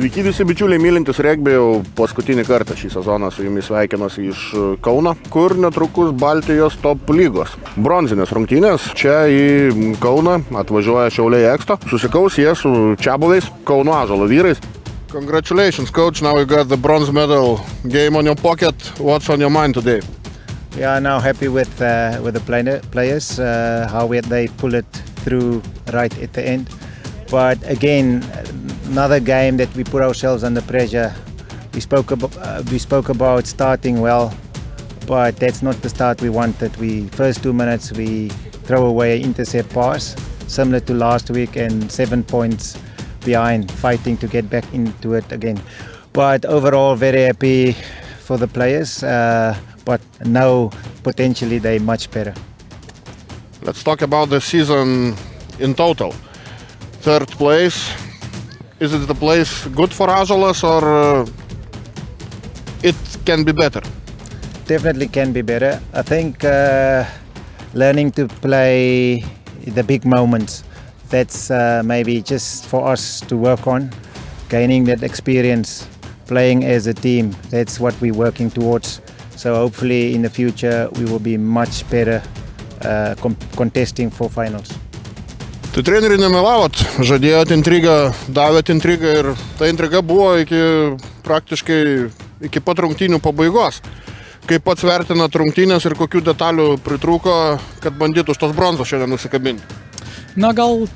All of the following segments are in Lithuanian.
Sveiki visi bičiuliai mylintys regbį, jau paskutinį kartą šį sezoną su jumis sveikinuosi iš Kauno, kur netrukus Baltijos top lygos. Bronzinės rungtynės čia į Kauną atvažiuoja Šiauliai Eksto, susikaus jie su čiabuviais Kauno Ąžuolo vyrais. Congratulations, coach, now you got the bronze medal game on your pocket. What's on your mind today? Yeah, now happy with the players, how they pull it through right at the end. But again, another game that we put ourselves under pressure. We spoke about starting well, but that's not the start we wanted. First 2 minutes we throw away an intercept pass, similar to last week, and 7 points behind, fighting to get back into it again. But overall, very happy for the players. But now potentially they're much better. Let's talk about the season in total. Third place. Is it the place good for Ąžuolas or it can be better? Definitely can be better. I think learning to play the big moments, that's maybe just for us to work on. Gaining that experience, playing as a team, that's what we're working towards. So hopefully in the future we will be much better contesting for finals. Tai treneriai nemelavot, žadėjot intrigą, davėt intrigą ir ta intriga buvo praktiškai iki pat rungtynių pabaigos. Kaip pats vertinat rungtynės ir kokių detalių pritrūko, kad bandytų už tos bronzos šiandien nusikabinti? Na gal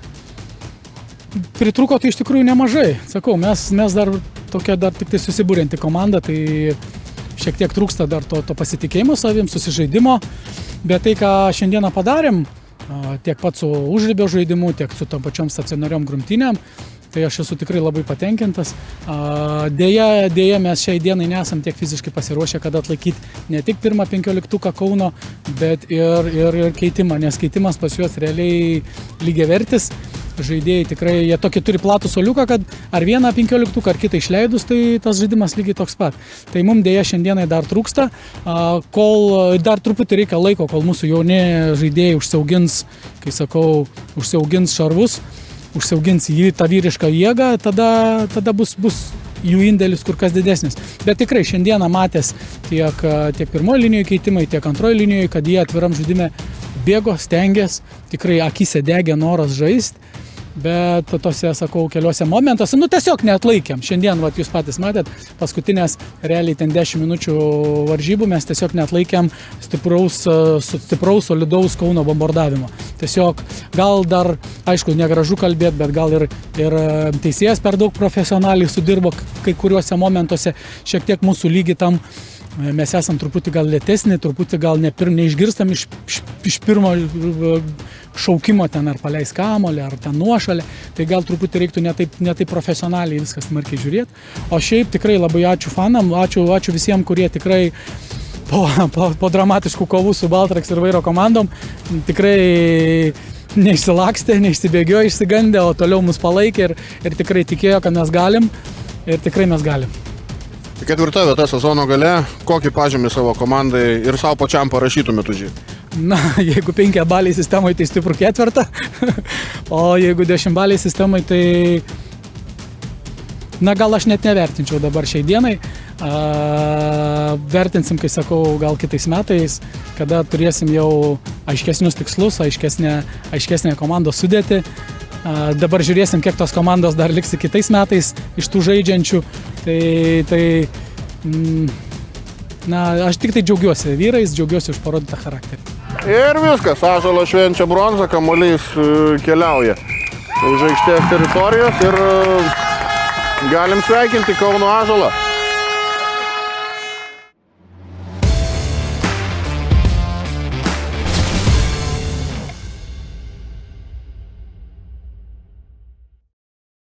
pritrūko tai iš tikrųjų nemažai. Sakau, mes dar tokia tik tai susibūrinti komanda, tai šiek tiek trūksta dar to pasitikėjimo savim, susižaidimo, bet tai, ką šiandieną padarėm, tiek pat su užribio žaidimu, tiek su tom pačiom stacionariom grumtynėm, tai aš esu tikrai labai patenkintas. Dėja, mes šiai dienai nesam tiek fiziškai pasiruošę, kad atlaikyti ne tik pirmą 15 Kauno, bet ir keitimą, nes keitimas pas juos realiai lygiavertis. Žaidėjai tikrai, jie tokį turi platų soliuką, kad ar vieną 15 ar kitą išleidus, tai tas žaidimas lygiai toks pat. Tai mums dėja šiandienai dar trūksta, kol dar truputį reikia laiko, kol mūsų jauni žaidėjai užsiaugins, kai sakau, užsiaugins šarvus, užsiaugins tą vyrišką jėgą, tada bus jų indėlis kur kas didesnis. Bet tikrai šiandieną matęs tiek pirmoje linijoje keitimai, tiek antroje linijoje, kad jie atviram žaidime bėgo, stengės, tikrai akyse degė noras žaisti. Bet tose, sakau, keliuose momentuose, tiesiog neatlaikėm. Šiandien, jūs patys matėt, paskutinės realiai ten 10 minučių varžybų mes tiesiog neatlaikėm stipraus, solidaus Kauno bombardavimo. Tiesiog gal dar, aišku, negražu kalbėti, bet gal ir teisėjas per daug profesionaliai sudirbo kai kuriuose momentuose, šiek tiek mūsų lygi tam. Mes esam truputį gal lėtesni, truputį gal neišgirstam iš pirmo šaukimo ten ar paleis kamuolį, ar ten nuošalę, tai gal truputį reiktų ne taip profesionaliai viskas smarkiai žiūrėti. O šiaip tikrai labai ačiū fanam, ačiū visiems, kurie tikrai po dramatiškų kovų su Baltraks ir Vairo komandom tikrai neišsilakstė, neišsibėgiojo, išsigandę, o toliau mus palaikė ir tikrai tikėjo, kad mes galim ir tikrai mes galim. Ketvirta vieta sezono gale, kokį pažymį savo komandai ir savo pačiam parašytumėt už jį? Na, jeigu 5 baliai sistemoje, tai stiprų 4, o jeigu 10 baliai sistemoje, tai gal aš net nevertinčiau dabar šiai dienai. Vertinsim, kai sakau, gal kitais metais, kada turėsim jau aiškesnius tikslus, aiškesnę komandos sudėtį. Dabar žiūrėsim, kiek tos komandos dar liks kitais metais iš tų žaidžiančių. Aš tik tai džiaugiuosi vyrais, džiaugiuosi už parodytą charakterį. Ir viskas, Ąžuolas švenčia bronzą, kamuolys keliauja už aikštės teritorijos ir galim sveikinti Kauno Ąžuolą.